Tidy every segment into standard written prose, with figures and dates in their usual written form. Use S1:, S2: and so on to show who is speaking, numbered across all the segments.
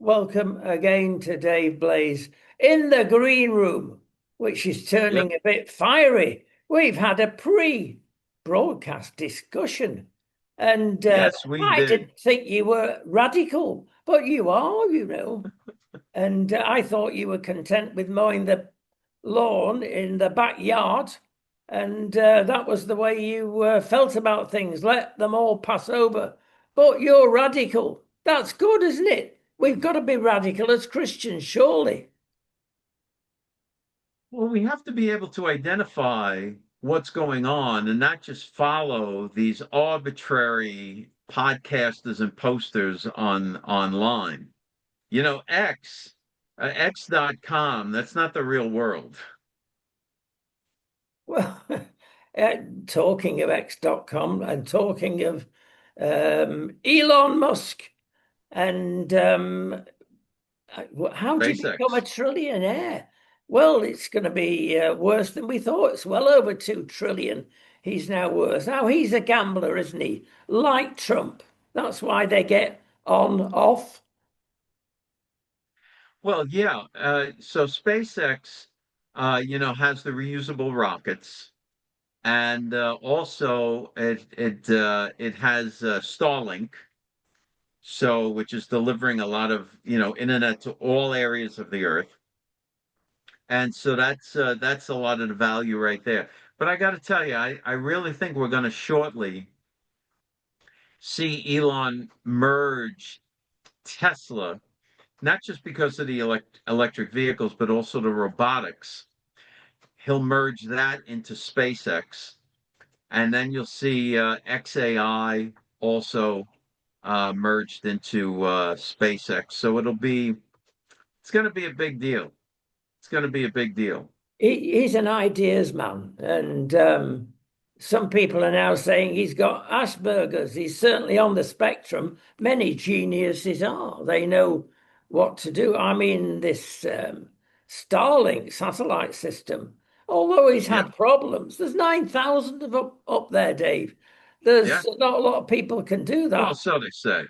S1: welcome again to Dave Blaze in the green room, which is
S2: Yep.
S1: turning a bit fiery. We've had a pre-broadcast discussion, and
S2: Yes, we
S1: I
S2: did.
S1: didn't think you were radical, but you are. And I thought you were content with mowing the lawn in the backyard, and that was the way you felt about things. Let them all pass over. But you're radical. That's good, isn't it? We've got to be radical as Christians, surely.
S2: Well, we have to be able to identify what's going on and not just follow these arbitrary podcasters and posters online. X.com, that's not the real world.
S1: Well, talking of X.com and talking of Elon Musk and how do you become a
S2: SpaceX.
S1: trillionaire? Well, it's going to be worse than we thought. It's well over 2 trillion. He's now worth. Now he's a gambler, isn't he? Like Trump. That's why they get on, off.
S2: Well, yeah. So SpaceX, has the reusable rockets. And also it has Starlink, so which is delivering a lot of internet to all areas of the earth, and so that's a lot of the value right there. But I got to tell you, I really think we're going to shortly see Elon merge Tesla, not just because of the electric vehicles, but also the robotics. He'll merge that into SpaceX. And then you'll see XAI also merged into SpaceX. So it's going to be a big deal. It's going to be a big deal.
S1: He's an ideas man, and some people are now saying he's got Asperger's. He's certainly on the spectrum. Many geniuses are. They know what to do. I mean, this Starlink satellite system, although he's
S2: Yeah,
S1: had problems, there's 9,000 of up there, Dave.
S2: yeah.
S1: There's not a lot of people can do
S2: Well,
S1: that.
S2: so they say.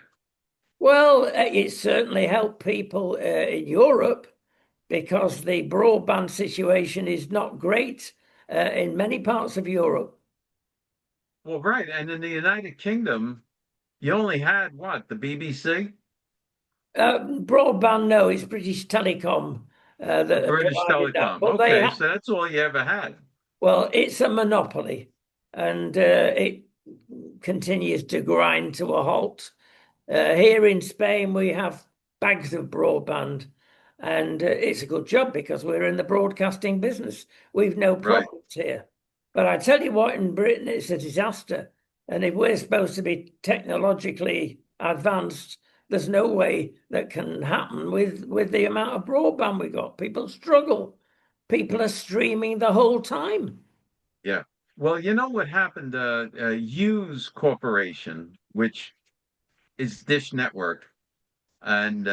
S1: Well, it certainly helped people in Europe because the broadband situation is not great in many parts of Europe.
S2: Well, right. And in the United Kingdom, you only had what, the BBC,
S1: Broadband, no, it's British Telecom that are
S2: British
S1: providing that,
S2: Telecom.
S1: but
S2: Okay, so that's all you ever had.
S1: well, it's a monopoly, and it continues to grind to a halt. Here in Spain, we have bags of broadband, and it's a good job because we're in the broadcasting business. We've no
S2: Right.
S1: problems here. But I tell you what, in Britain, it's a disaster. And if we're supposed to be technologically advanced, there's no way that can happen with the amount of broadband we got. People struggle. People are streaming the whole time.
S2: Yeah. Well, you know what happened? Hughes Corporation, which is Dish Network, and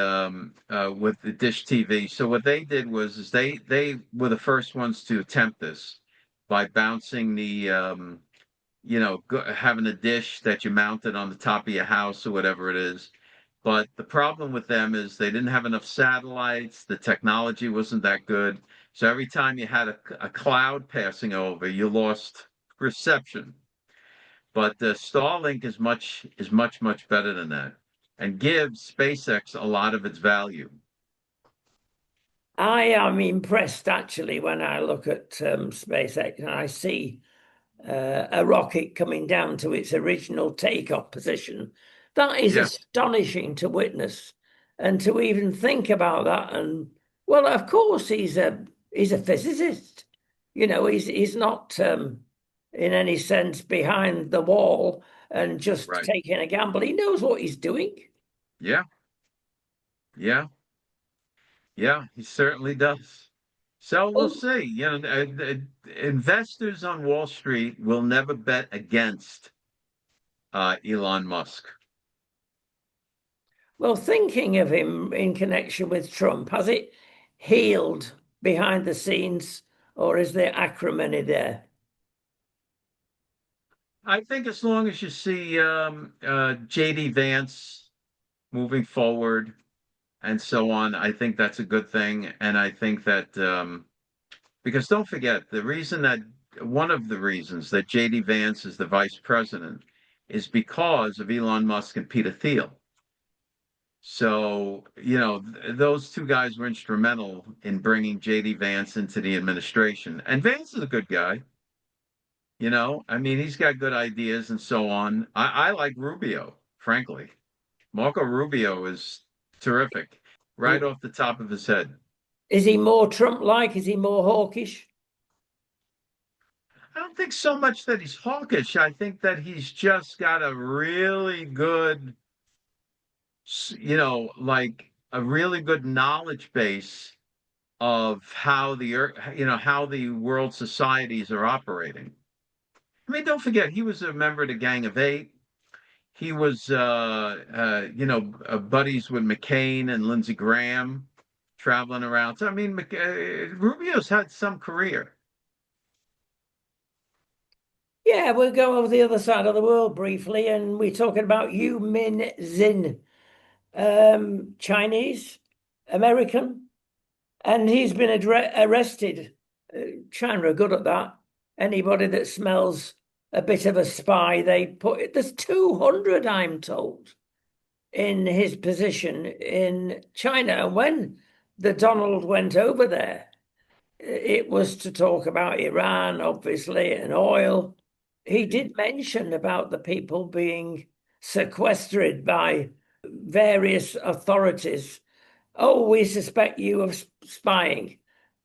S2: with the Dish TV. So what they did was is they were the first ones to attempt this by bouncing having a dish that you mounted on the top of your house or whatever it is. But the problem with them is they didn't have enough satellites. The technology wasn't that good. So every time you had a cloud passing over, you lost reception. But Starlink is much better than that, and gives SpaceX a lot of its value.
S1: I am impressed actually when I look at SpaceX and I see a rocket coming down to its original takeoff position. That is
S2: Yeah,
S1: astonishing to witness and to even think about that. And well, of course, he's a physicist. He's not in any sense behind the wall and just
S2: right.
S1: taking a gamble. He knows what he's doing.
S2: Yeah, yeah, yeah. He certainly does. So we'll
S1: Well,
S2: see. Investors on Wall Street will never bet against Elon Musk.
S1: well, thinking of him in connection with Trump, has it healed behind the scenes, or is there acrimony there?
S2: I think as long as you see JD Vance moving forward, and so on. I think that's a good thing. And I think that because don't forget, one of the reasons that JD Vance is the vice president is because of Elon Musk and Peter Thiel. So, those two guys were instrumental in bringing JD Vance into the administration. And Vance is a good guy. I mean, he's got good ideas and so on. I like Rubio, frankly. Marco Rubio is terrific, right off the top of his head.
S1: Is he more Trump-like? Is he more hawkish?
S2: I don't think so much that he's hawkish. I think that he's just got a really good, like a really good knowledge base of how the world societies are operating. I mean, don't forget, he was a member of the Gang of Eight. He was, buddies with McCain and Lindsey Graham, traveling around. So, I mean, Rubio's had some career.
S1: Yeah, we'll go over the other side of the world briefly, and we're talking about Yu Min Zin, Chinese, American, and he's been arrested. China are good at that. Anybody that smells a bit of a spy, they put it. There's 200, I'm told, in his position in China. And when the Donald went over there, it was to talk about Iran, obviously, and oil. He did mention about the people being sequestered by various authorities. Oh, we suspect you of spying.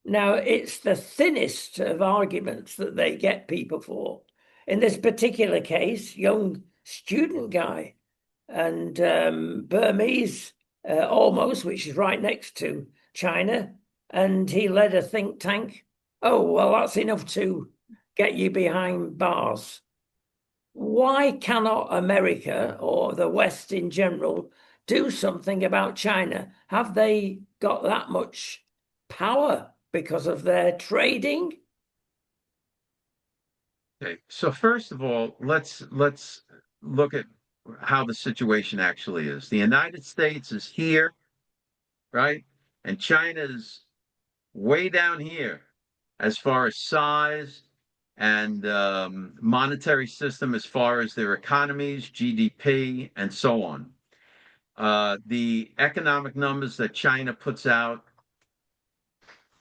S1: Now, it's the thinnest of arguments that they get people for. In this particular case, young student guy and Burmese, almost, which is right next to China, and he led a think tank. Oh, well, that's enough to get you behind bars. Why cannot America or the West in general do something about China? Have they got that much power because of their trading?
S2: Okay, so first of all, let's look at how the situation actually is. The United States is here, right? And China's way down here as far as size and monetary system, as far as their economies, GDP, and so on. The economic numbers that China puts out,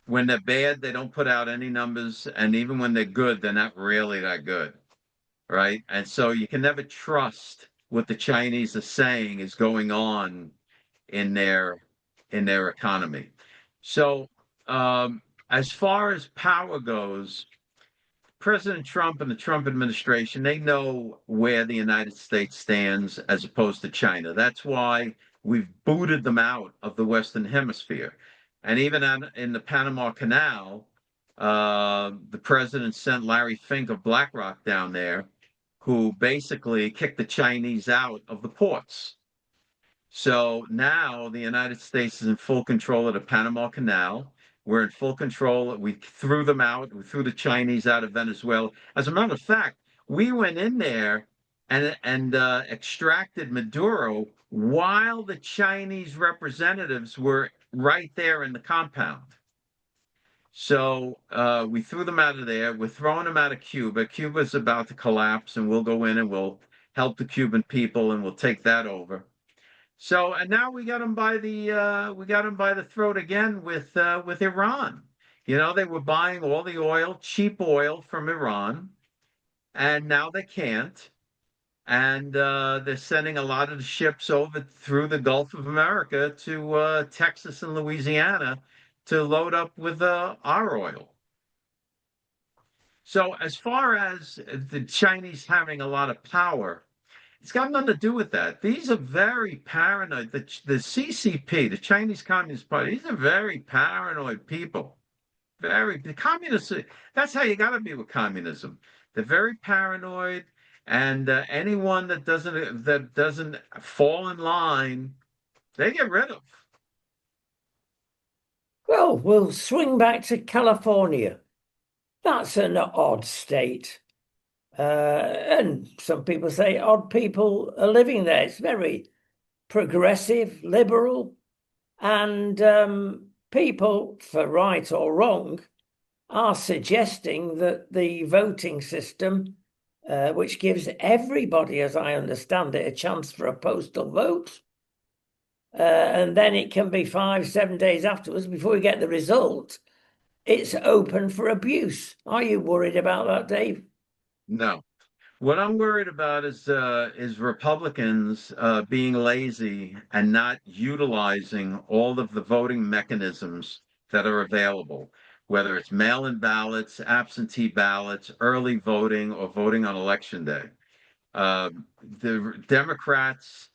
S2: when they're bad, they don't put out any numbers. And even when they're good, they're not really that good, right? And so you can never trust what the Chinese are saying is going on in their economy. So as far as power goes, President Trump and the Trump administration, they know where the United States stands as opposed to China. That's why we've booted them out of the Western Hemisphere. And even in the Panama Canal, the president sent Larry Fink of BlackRock down there, who basically kicked the Chinese out of the ports. So now the United States is in full control of the Panama Canal. We're in full control. We threw them out. We threw the Chinese out of Venezuela. As a matter of fact, we went in there and extracted Maduro while the Chinese representatives were right there in the compound. So we threw them out of there. We're throwing them out of Cuba. Cuba's about to collapse, and we'll go in and we'll help the Cuban people, and we'll take that over. So and now we got them by the throat again with Iran. They were buying all the oil, cheap oil from Iran, and now they can't. And they're sending a lot of the ships over through the Gulf of America to Texas and Louisiana to load up with our oil. So as far as the Chinese having a lot of power, it's got nothing to do with that. These are very paranoid. The CCP, the Chinese Communist Party, these are very paranoid people. The communists. That's how you got to be with communism. They're very paranoid, and anyone that doesn't fall in line, they get rid of.
S1: Well, we'll swing back to California. That's an odd state. And some people say odd people are living there. It's very progressive, liberal, And people, for right or wrong, are suggesting that the voting system, which gives everybody, as I understand it, a chance for a postal vote, and then it can be 5, 7 days afterwards before we get the result, it's open for abuse. Are you worried about that, Dave?
S2: No. What I'm worried about is Republicans being lazy and not utilizing all of the voting mechanisms that are available, whether it's mail-in ballots, absentee ballots, early voting, or voting on election day. The Democrats,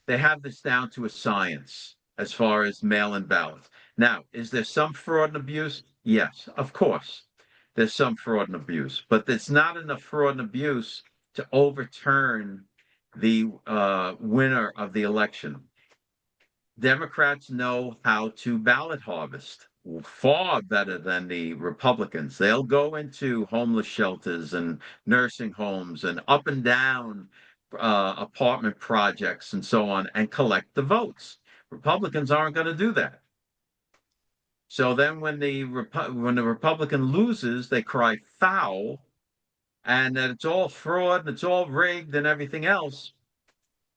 S2: they have this down to a science as far as mail-in ballots. Now, is there some fraud and abuse? Yes, of course. There's some fraud and abuse, but there's not enough fraud and abuse to overturn the winner of the election. Democrats know how to ballot harvest far better than the Republicans. They'll go into homeless shelters and nursing homes and up and down apartment projects and so on and collect the votes. Republicans aren't going to do that. So then when the Republican loses, they cry foul and that it's all fraud and it's all rigged and everything else.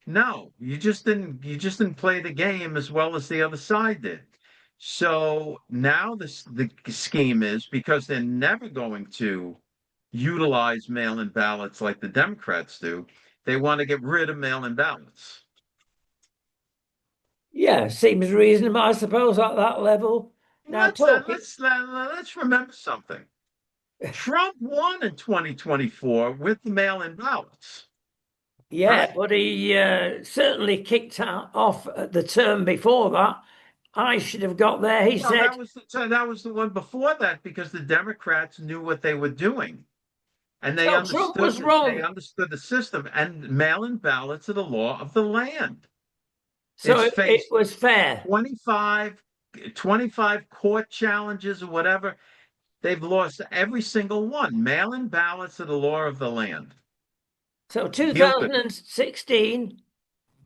S2: No, you just didn't play the game as well as the other side did. So now the scheme is because they're never going to utilize mail-in ballots like the Democrats do, they want to get rid of mail-in ballots.
S1: Yeah, seems reasonable, I suppose, at that level. Now,
S2: Let's uh,
S1: talking,
S2: let's uh, let's remember something. Trump won in 2024 with the mail-in ballots,
S1: yeah,
S2: right?
S1: but he certainly kicked off at the term before that. I should have got there, he
S2: Well,
S1: said.
S2: that was the one before that because the Democrats knew what they were doing. And
S1: So Trump was
S2: they
S1: wrong.
S2: understood the system and mail-in ballots are the law of the land.
S1: So
S2: It's
S1: it
S2: faced
S1: was fair.
S2: 25, 25 court challenges or whatever. They've lost every single one. Mail-in ballots are the law of the land.
S1: So
S2: Guilty.
S1: 2016,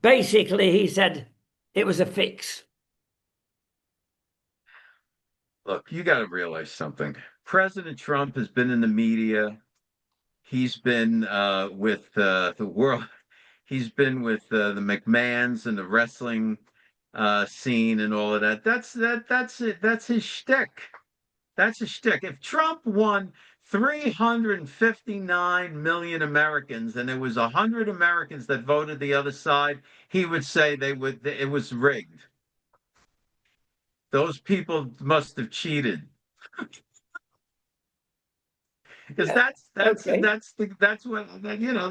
S1: basically, he said it was a fix.
S2: Look, you got to realize something. President Trump has been in the media. He's been with the world. He's been with the McMahons and the wrestling scene and all of that. That's it. That's his shtick. That's his shtick. If Trump won 359 million Americans and there was 100 Americans that voted the other side, he would say it was rigged. Those people must have cheated because
S1: Yeah. Okay.
S2: that's what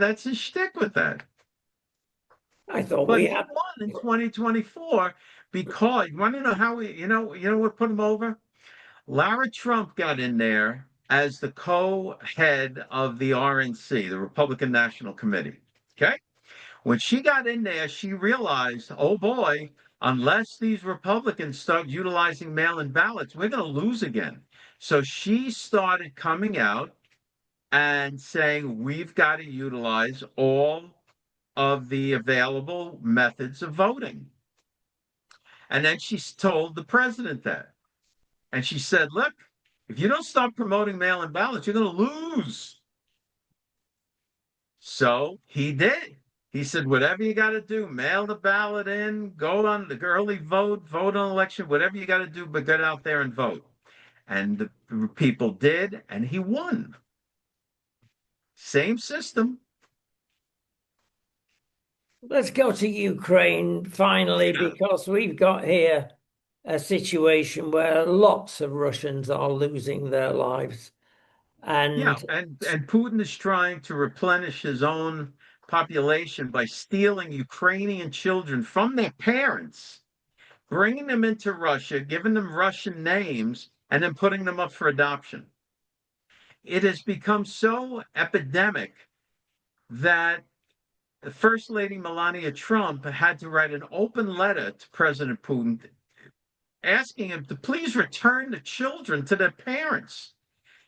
S2: that's his shtick with that.
S1: I thought
S2: But
S1: we
S2: he
S1: had.
S2: won in 2024 because you want to know how you know what put him over? Lara Trump got in there as the co-head of the RNC, the Republican National Committee. Okay. When she got in there, she realized, oh boy, unless these Republicans start utilizing mail-in ballots, we're going to lose again. So she started coming out and saying, we've got to utilize all of the available methods of voting. And then she told the president that. And she said, look, if you don't stop promoting mail in ballots, you're going to lose. So he did. He said, whatever you got to do, mail the ballot in, go on the early vote, vote on election, whatever you got to do, but get out there and vote. And the people did, and he won. Same system.
S1: Let's go to Ukraine finally,
S2: Yeah.
S1: because we've got here a situation where lots of Russians are losing their lives.
S2: Yeah,
S1: And
S2: and Putin is trying to replenish his own population by stealing Ukrainian children from their parents, bringing them into Russia, giving them Russian names, and then putting them up for adoption. It has become so epidemic that First Lady Melania Trump had to write an open letter to President Putin asking him to please return the children to their parents.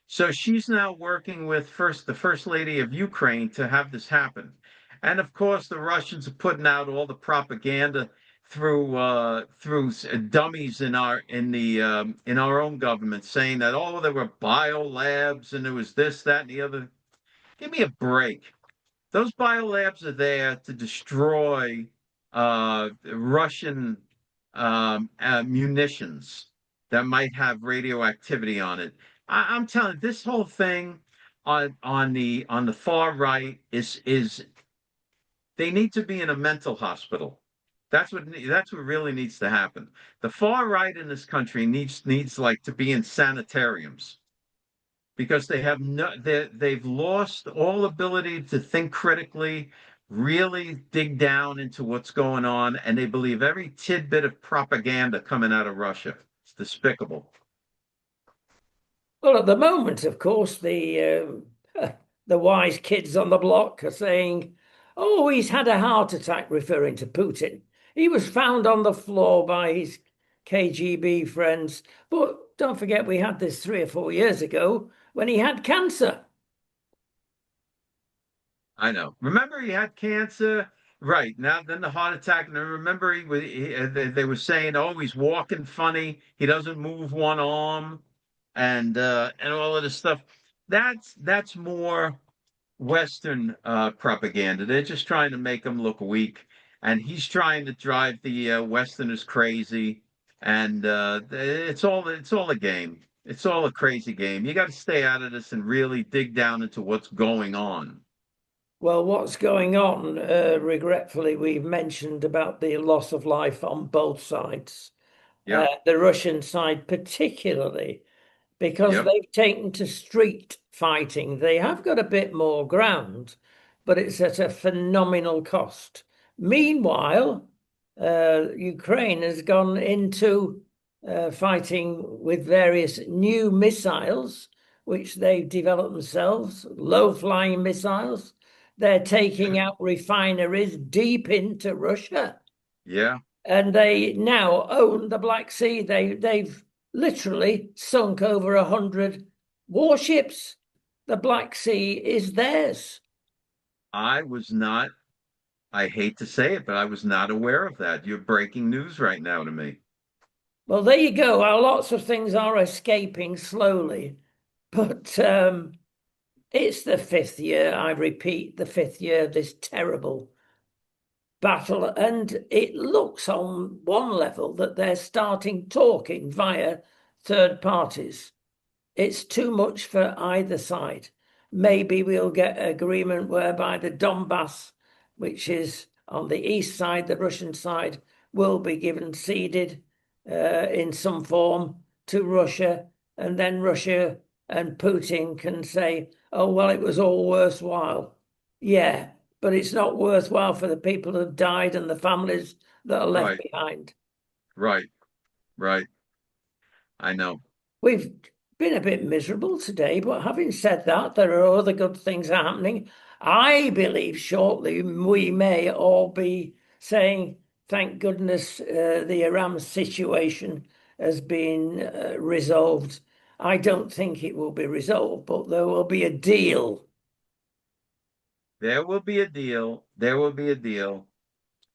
S2: So she's now working with the first lady of Ukraine to have this happen. And of course, the Russians are putting out all the propaganda dummies in our own government saying that oh there were bio labs and there was this, that, and the other. Give me a break. Those biolabs are there to destroy Russian munitions that might have radioactivity on it. I'm telling you, this whole thing on the far right is they need to be in a mental hospital. That's what really needs to happen. The far right in this country needs like to be in sanitariums because they've lost all ability to think critically, really dig down into what's going on, and they believe every tidbit of propaganda coming out of Russia. It's despicable.
S1: Well, at the moment, of course, the wise kids on the block are saying, "Oh, he's had a heart attack," referring to Putin. He was found on the floor by his KGB friends. But don't forget, we had this 3 or 4 years ago when he had cancer.
S2: I know. Remember, he had cancer. Right now, then the heart attack, and I remember they were saying, "Oh, he's walking funny. He doesn't move one arm." And all of this stuff. That's more Western propaganda. They're just trying to make him look weak, and he's trying to drive the Westerners crazy. And it's all a game. It's all a crazy game. You got to stay out of this and really dig down into what's going on.
S1: Well, what's going on? Regretfully, we've mentioned about the loss of life on both sides.
S2: Yep,
S1: The Russian side, particularly, because
S2: yep,
S1: they've taken to street fighting. They have got a bit more ground, but it's at a phenomenal cost. Meanwhile, Ukraine has gone into fighting with various new missiles, which they've developed themselves, low-flying missiles. They're taking out refineries deep into Russia,
S2: yeah.
S1: and they now own the Black Sea. They've literally sunk over 100 warships. The Black Sea is theirs.
S2: I was not. I hate to say it, but I was not aware of that. You're breaking news right now to me.
S1: Well, there you go. Lots of things are escaping slowly, but it's the fifth year. I repeat, the fifth year of this terrible battle, and it looks on one level that they're starting talking via third parties. It's too much for either side. Maybe we'll get agreement whereby the Donbass, which is on the east side, the Russian side, will be given ceded in some form to Russia, and then Russia and Putin can say, "Oh, well, it was all worthwhile." Yeah, but it's not worthwhile for the people who've died and the families that are left
S2: Right,
S1: behind.
S2: right, right. I know.
S1: We've been a bit miserable today, but having said that, there are other good things happening. I believe shortly we may all be saying, thank goodness the Iran situation has been resolved. I don't think it will be resolved, but there will be a deal.
S2: There will be a deal. There will be a deal.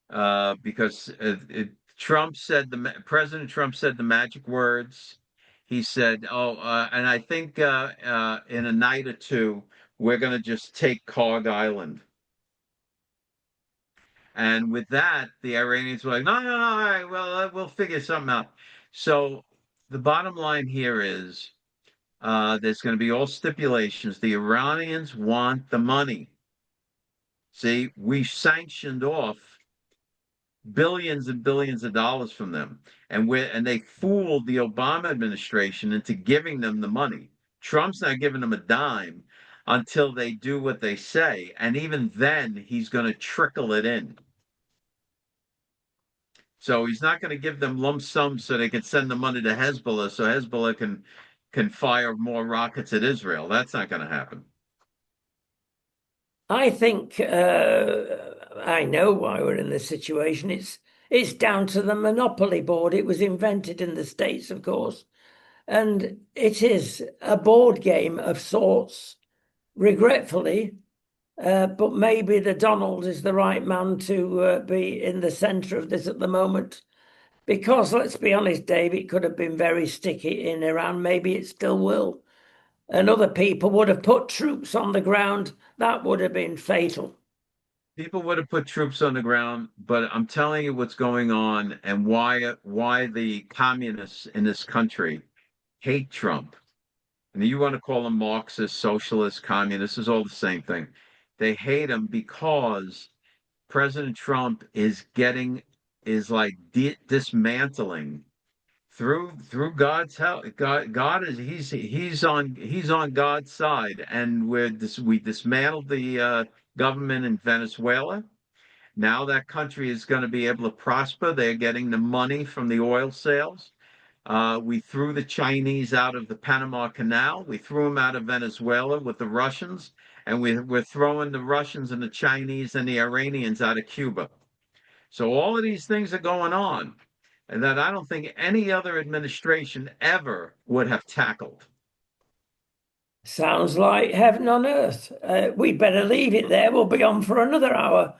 S2: Because President Trump said the magic words. He said, "Oh, and I think in a night or two, we're going to just take Cog Island." And with that, the Iranians were like, "No, no, no, all right, well, we'll figure something out." So the bottom line here is there's going to be all stipulations. The Iranians want the money. See, we sanctioned off billions and billions of dollars from them. And they fooled the Obama administration into giving them the money. Trump's not giving them a dime until they do what they say. And even then, he's going to trickle it in. So he's not going to give them lump sums so they can send the money to Hezbollah so Hezbollah can fire more rockets at Israel. That's not going to happen.
S1: I think I know why we're in this situation. It's down to the monopoly board. It was invented in the States, of course, and it is a board game of sorts. Regretfully, But maybe the Donald is the right man to be in the centre of this at the moment. Because let's be honest, Dave, it could have been very sticky in Iran. Maybe it still will. And other people would have put troops on the ground. That would have been fatal.
S2: People would have put troops on the ground, but I'm telling you what's going on and why the communists in this country hate Trump. And you want to call them Marxist, socialist, communist, is all the same thing. They hate him because President Trump is like dismantling through God's help. God is he's on God's side, and we dismantled the government in Venezuela. Now that country is going to be able to prosper. They're getting the money from the oil sales. We threw the Chinese out of the Panama Canal. We threw them out of Venezuela with the Russians, and we're throwing the Russians and the Chinese and the Iranians out of Cuba. So all of these things are going on, and that I don't think any other administration ever would have tackled.
S1: Sounds like heaven on earth. We'd better leave it there. We'll be on for another hour.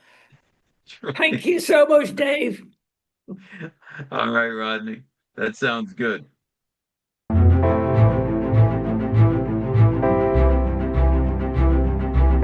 S1: Thank you so much, Dave.
S2: All right, Rodney. That sounds good.